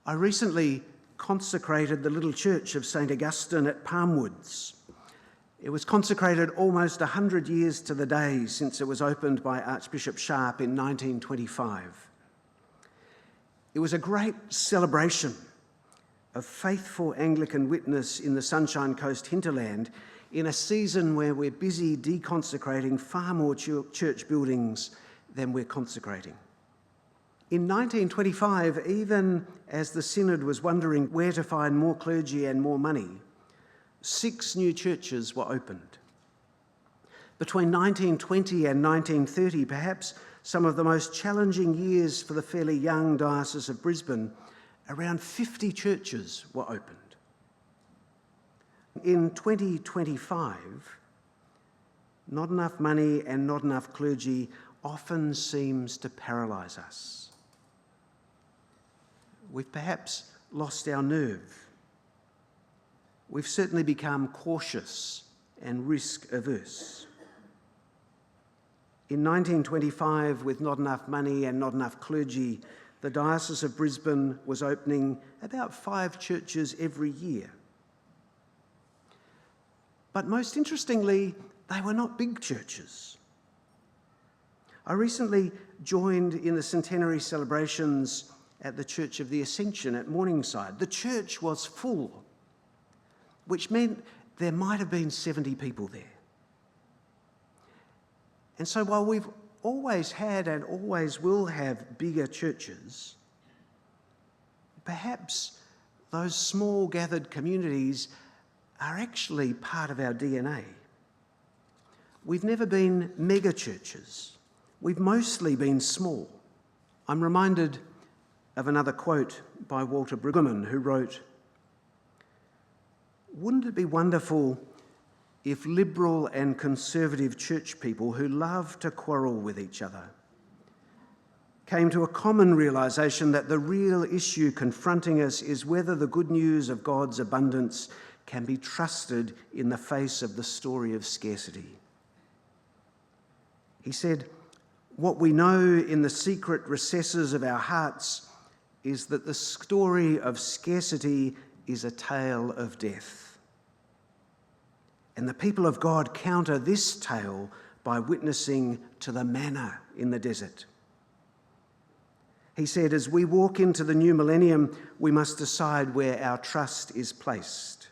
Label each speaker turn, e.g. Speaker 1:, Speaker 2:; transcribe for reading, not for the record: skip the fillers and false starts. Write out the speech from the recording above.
Speaker 1: I recently consecrated the little church of St. Augustine at Palmwoods. It was consecrated almost 100 years to the day since it was opened by Archbishop Sharp in 1925. It was a great celebration of faithful Anglican witness in the Sunshine Coast hinterland in a season where we're busy deconsecrating far more church buildings than we're consecrating. In 1925, even as the Synod was wondering where to find more clergy and more money, 6 new churches were opened. Between 1920 and 1930, perhaps some of the most challenging years for the fairly young Diocese of Brisbane, around 50 churches were opened. In 2025, not enough money and not enough clergy often seems to paralyse us. We've perhaps lost our nerve. We've certainly become cautious and risk-averse. In 1925, with not enough money and not enough clergy, the Diocese of Brisbane was opening about 5 churches every year. But most interestingly, they were not big churches. I recently joined in the centenary celebrations at the Church of the Ascension at Morningside. The church was full, which meant there might have been 70 people there. And so while we've always had and always will have bigger churches, perhaps those small gathered communities are actually part of our DNA. We've never been mega churches. We've mostly been small. I'm reminded of another quote by Walter Brueggemann, who wrote, "Wouldn't it be wonderful if liberal and conservative church people who love to quarrel with each other came to a common realisation that the real issue confronting us is whether the good news of God's abundance can be trusted in the face of the story of scarcity?" He said, "What we know in the secret recesses of our hearts is that the story of scarcity is a tale of death. And the people of God counter this tale by witnessing to the manna in the desert." He said, as we walk into the new millennium, we must decide where our trust is placed.